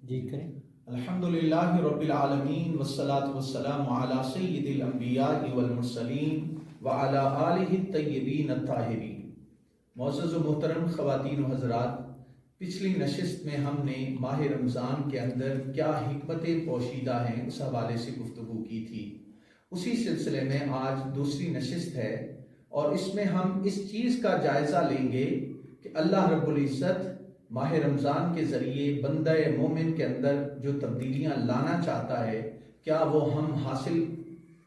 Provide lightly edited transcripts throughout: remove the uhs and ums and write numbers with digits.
جی کریں۔ الحمدللہ رب العالمین والصلاة والسلام علی سید الانبیاء والمرسلین وعلی آلہ الطیبین الطاہرین۔ معزز و محترم خواتین و حضرات، پچھلی نشست میں ہم نے ماہ رمضان کے اندر کیا حکمتیں پوشیدہ ہیں اس حوالے سے گفتگو کی تھی۔ اسی سلسلے میں آج دوسری نشست ہے اور اس میں ہم اس چیز کا جائزہ لیں گے کہ اللہ رب العزت ماہ رمضان کے ذریعے بندہ مومن کے اندر جو تبدیلیاں لانا چاہتا ہے کیا وہ ہم حاصل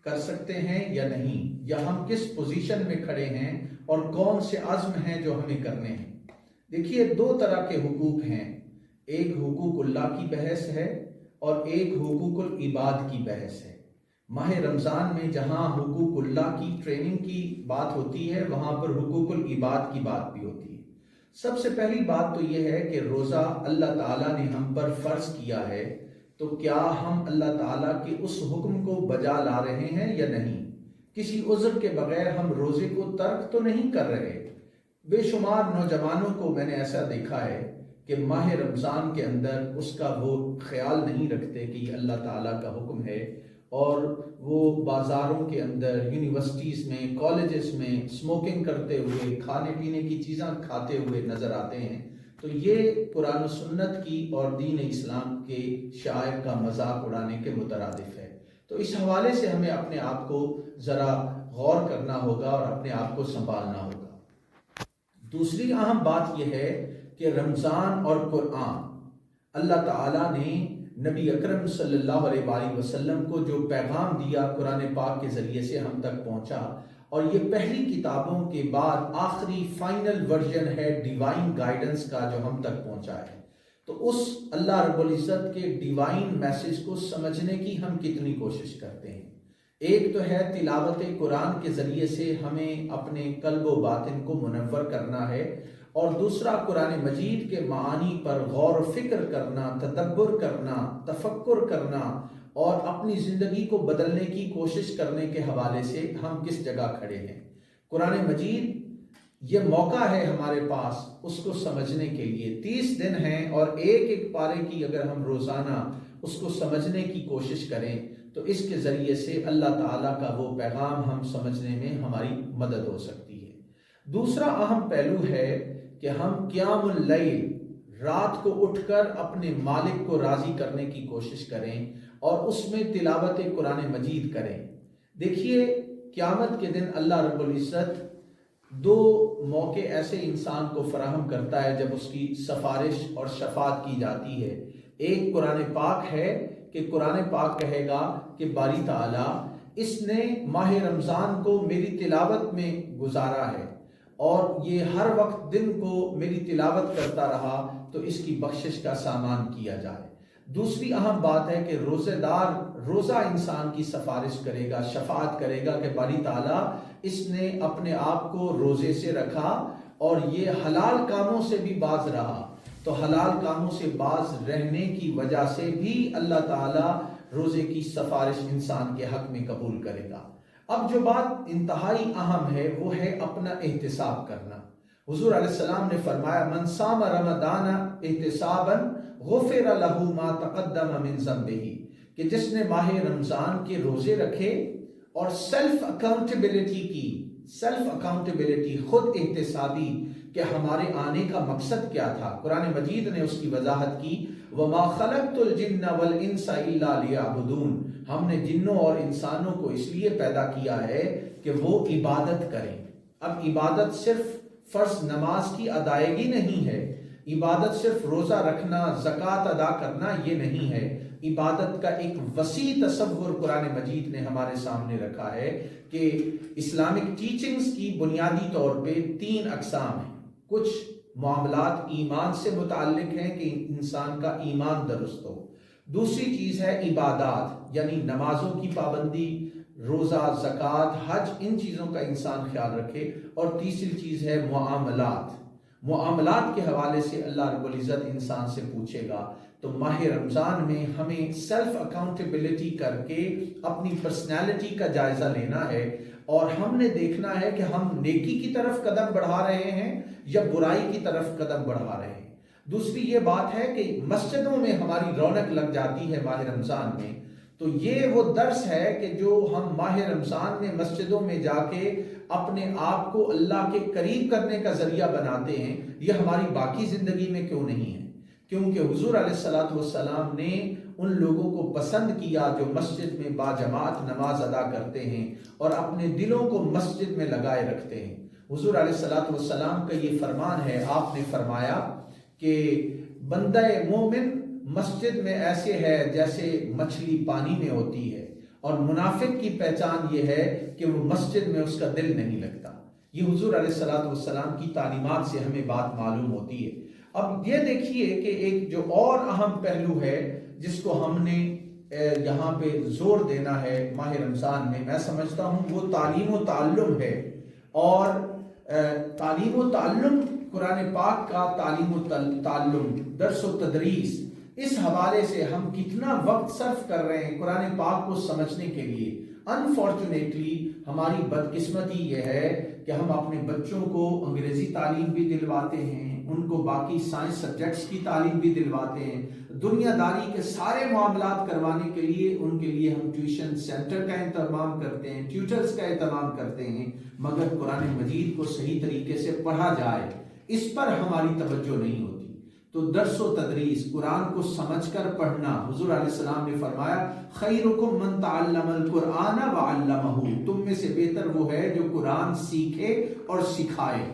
کر سکتے ہیں یا نہیں، یا ہم کس پوزیشن میں کھڑے ہیں اور کون سے عزم ہیں جو ہمیں کرنے ہیں۔ دیکھیے، دو طرح کے حقوق ہیں، ایک حقوق اللہ کی بحث ہے اور ایک حقوق العباد کی بحث ہے۔ ماہ رمضان میں جہاں حقوق اللہ کی ٹریننگ کی بات ہوتی ہے وہاں پر حقوق العباد کی بات بھی ہوتی ہے۔ سب سے پہلی بات تو یہ ہے کہ روزہ اللہ تعالیٰ نے ہم پر فرض کیا ہے، تو کیا ہم اللہ تعالیٰ کے اس حکم کو بجا لا رہے ہیں یا نہیں؟ کسی عذر کے بغیر ہم روزے کو ترک تو نہیں کر رہے۔ بے شمار نوجوانوں کو میں نے ایسا دیکھا ہے کہ ماہ رمضان کے اندر اس کا وہ خیال نہیں رکھتے کہ یہ اللہ تعالیٰ کا حکم ہے، اور وہ بازاروں کے اندر، یونیورسٹیز میں، کالجز میں اسموکنگ کرتے ہوئے، کھانے پینے کی چیزیں کھاتے ہوئے نظر آتے ہیں۔ تو یہ قرآن و سنت کی اور دین اسلام کے شاعر کا مذاق اڑانے کے مترادف ہے۔ تو اس حوالے سے ہمیں اپنے آپ کو ذرا غور کرنا ہوگا اور اپنے آپ کو سنبھالنا ہوگا۔ دوسری اہم بات یہ ہے کہ رمضان اور قرآن، اللہ تعالیٰ نے نبی اکرم صلی اللہ علیہ وآلہ وسلم کو جو پیغام دیا قرآن پاک کے ذریعے سے ہم تک پہنچا، اور یہ پہلی کتابوں کے بعد آخری فائنل ورژن ہے ڈیوائن گائیڈنس کا جو ہم تک پہنچا ہے۔ تو اس اللہ رب العزت کے ڈیوائن میسج کو سمجھنے کی ہم کتنی کوشش کرتے ہیں۔ ایک تو ہے تلاوت قرآن کے ذریعے سے ہمیں اپنے قلب و باطن کو منور کرنا ہے، اور دوسرا قرآن مجید کے معانی پر غور و فکر کرنا، تدبر کرنا، تفکر کرنا، اور اپنی زندگی کو بدلنے کی کوشش کرنے کے حوالے سے ہم کس جگہ کھڑے ہیں۔ قرآن مجید یہ موقع ہے ہمارے پاس اس کو سمجھنے کے لیے۔ 30 دن ہیں اور ایک ایک پارے کی اگر ہم روزانہ اس کو سمجھنے کی کوشش کریں تو اس کے ذریعے سے اللہ تعالیٰ کا وہ پیغام ہم سمجھنے میں ہماری مدد ہو سکتی ہے۔ دوسرا اہم پہلو ہے کہ ہم قیام اللیل، رات کو اٹھ کر اپنے مالک کو راضی کرنے کی کوشش کریں اور اس میں تلاوت قرآن مجید کریں۔ دیکھیے، قیامت کے دن اللہ رب العزت دو موقع ایسے انسان کو فراہم کرتا ہے جب اس کی سفارش اور شفاعت کی جاتی ہے۔ ایک قرآن پاک ہے کہ قرآن پاک کہے گا کہ باری تعالیٰ اس نے ماہ رمضان کو میری تلاوت میں گزارا ہے اور یہ ہر وقت دن کو میری تلاوت کرتا رہا، تو اس کی بخشش کا سامان کیا جائے۔ دوسری اہم بات ہے کہ روزہ دار روزہ انسان کی سفارش کرے گا، شفاعت کرے گا کہ باری تعالیٰ اس نے اپنے آپ کو روزے سے رکھا اور یہ حلال کاموں سے بھی باز رہا، تو حلال کاموں سے باز رہنے کی وجہ سے بھی اللہ تعالیٰ روزے کی سفارش انسان کے حق میں قبول کرے گا۔ اب جو بات انتہائی اہم ہے وہ ہے اپنا احتساب کرنا۔ حضور علیہ السلام نے فرمایا، من صام رمضان احتسابا غفر له ما تقدم من ذنبہ، کہ جس نے ماہ رمضان کے روزے رکھے اور سیلف اکاؤنٹیبلٹی کی، سیلف اکاؤنٹیبلٹی، خود احتسابی کہ ہمارے آنے کا مقصد کیا تھا۔ قرآن مجید نے اس کی وضاحت کی، وَمَا خَلَقْتُ الْجِنَّ وَالْإِنسَ إِلَّا لِيَعْبُدُونَ، ہم نے جنوں اور انسانوں کو اس لیے پیدا کیا ہے کہ وہ عبادت کریں۔ اب عبادت صرف فرض نماز کی ادائیگی نہیں ہے، عبادت صرف روزہ رکھنا، زکوٰۃ ادا کرنا یہ نہیں ہے۔ عبادت کا ایک وسیع تصور قرآن مجید نے ہمارے سامنے رکھا ہے کہ اسلامک ٹیچنگز کی بنیادی طور پہ 3 اقسام ہیں۔ کچھ معاملات ایمان سے متعلق ہیں کہ انسان کا ایمان درست ہو، دوسری چیز ہے عبادات یعنی نمازوں کی پابندی، روزہ، زکوٰۃ، حج، ان چیزوں کا انسان خیال رکھے، اور تیسری چیز ہے معاملات۔ معاملات کے حوالے سے اللہ رب العزت انسان سے پوچھے گا، تو ماہ رمضان میں ہمیں سیلف اکاؤنٹیبلٹی کر کے اپنی پرسنالٹی کا جائزہ لینا ہے، اور ہم نے دیکھنا ہے کہ ہم نیکی کی طرف قدم بڑھا رہے ہیں یا برائی کی طرف قدم بڑھا رہے ہیں۔ دوسری یہ بات ہے کہ مسجدوں میں ہماری رونق لگ جاتی ہے ماہ رمضان میں، تو یہ وہ درس ہے کہ جو ہم ماہ رمضان میں مسجدوں میں جا کے اپنے آپ کو اللہ کے قریب کرنے کا ذریعہ بناتے ہیں، یہ ہماری باقی زندگی میں کیوں نہیں ہے؟ کیونکہ حضور علیہ السلام نے ان لوگوں کو پسند کیا جو مسجد میں باجماعت نماز ادا کرتے ہیں اور اپنے دلوں کو مسجد میں لگائے رکھتے ہیں۔ حضور علیہ السلام کا یہ فرمان ہے، آپ نے فرمایا کہ بندہ مومن مسجد میں ایسے ہے جیسے مچھلی پانی میں ہوتی ہے، اور منافق کی پہچان یہ ہے کہ وہ مسجد میں اس کا دل نہیں لگتا۔ یہ حضور علیہ السلام کی تعلیمات سے ہمیں بات معلوم ہوتی ہے۔ اب یہ دیکھیے کہ ایک جو اور اہم پہلو ہے جس کو ہم نے یہاں پہ زور دینا ہے ماہ رمضان میں، میں سمجھتا ہوں وہ تعلیم و تعلم ہے۔ اور تعلیم و تعلم، قرآن پاک کا تعلیم و تعلم، درس و تدریس، اس حوالے سے ہم کتنا وقت صرف کر رہے ہیں قرآن پاک کو سمجھنے کے لیے۔ انفارچونیٹلی ہماری بدقسمتی یہ ہے کہ ہم اپنے بچوں کو انگریزی تعلیم بھی دلواتے ہیں، ان کو باقی سائنس سبجیکٹس کی تعلیم بھی دلواتے ہیں، دنیا داری کے سارے معاملات کروانے کے لیے ان کے لیے ہم ٹیوشن سینٹر کا اہتمام کرتے ہیں، ٹیوٹرز کا اہتمام کرتے ہیں، مگر قرآن مجید کو صحیح طریقے سے پڑھا جائے اس پر ہماری توجہ نہیں ہوتی۔ تو درس و تدریس، قرآن کو سمجھ کر پڑھنا، حضور علیہ السلام نے فرمایا خیرکم من تعلم القرآن وعلمہ، تم میں سے بہتر وہ ہے جو قرآن سیکھے اور سکھائے۔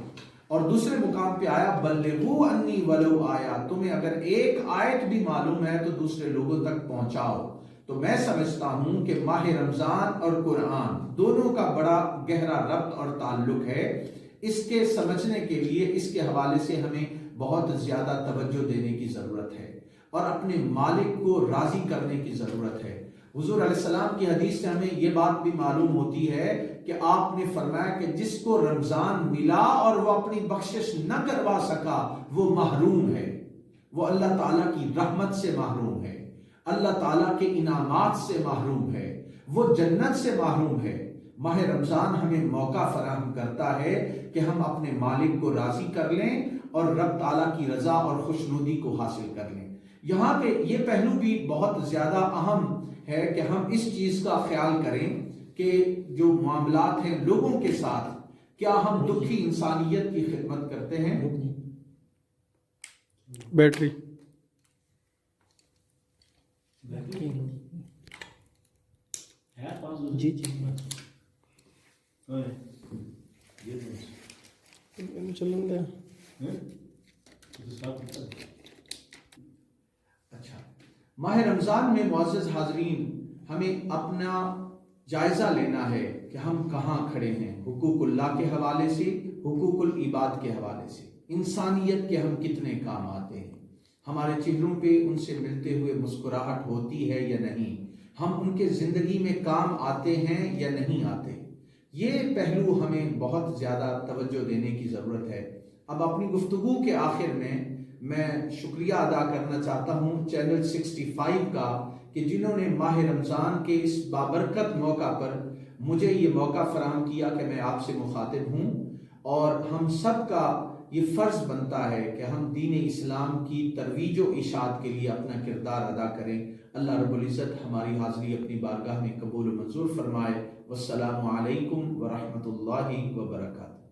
اور دوسرے مقام پہ آیا بلغوا انی ولو آیا، تمہیں اگر ایک آیت بھی معلوم ہے تو دوسرے لوگوں تک پہنچاؤ۔ تو میں سمجھتا ہوں کہ ماہ رمضان اور قرآن دونوں کا بڑا گہرا ربط اور تعلق ہے۔ اس کے سمجھنے کے لیے اس کے حوالے سے ہمیں بہت زیادہ توجہ دینے کی ضرورت ہے اور اپنے مالک کو راضی کرنے کی ضرورت ہے۔ حضور علیہ السلام کی حدیث سے ہمیں یہ بات بھی معلوم ہوتی ہے کہ آپ نے فرمایا کہ جس کو رمضان ملا اور وہ اپنی بخشش نہ کروا سکا وہ محروم ہے، وہ اللہ تعالیٰ کی رحمت سے محروم ہے، اللہ تعالیٰ کے انعامات سے محروم ہے، وہ جنت سے محروم ہے۔ ماہ رمضان ہمیں موقع فراہم کرتا ہے کہ ہم اپنے مالک کو راضی کر لیں اور رب تعالیٰ کی رضا اور خوشنودی کو حاصل کر لیں۔ یہاں پہ یہ پہلو بھی بہت زیادہ اہم ہے کہ ہم اس چیز کا خیال کریں کہ جو معاملات ہیں لوگوں کے ساتھ، کیا ہم دکھی انسانیت کی خدمت کرتے ہیں؟ بیٹری جی جی چلیں گے۔ اچھا، ماہ رمضان میں معزز حاضرین ہمیں اپنا جائزہ لینا ہے کہ ہم کہاں کھڑے ہیں، حقوق اللہ کے حوالے سے، حقوق العباد کے حوالے سے، انسانیت کے ہم کتنے کام آتے ہیں، ہمارے چہروں پہ ان سے ملتے ہوئے مسکراہٹ ہوتی ہے یا نہیں، ہم ان کے زندگی میں کام آتے ہیں یا نہیں آتے۔ یہ پہلو ہمیں بہت زیادہ توجہ دینے کی ضرورت ہے۔ اب اپنی گفتگو کے آخر میں شکریہ ادا کرنا چاہتا ہوں چینل 65 کا کہ جنہوں نے ماہ رمضان کے اس بابرکت موقع پر مجھے یہ موقع فراہم کیا کہ میں آپ سے مخاطب ہوں، اور ہم سب کا یہ فرض بنتا ہے کہ ہم دین اسلام کی ترویج و اشاعت کے لیے اپنا کردار ادا کریں۔ اللہ رب العزت ہماری حاضری اپنی بارگاہ میں قبول و منظور فرمائے۔ والسلام علیکم ورحمۃ اللہ وبرکاتہ۔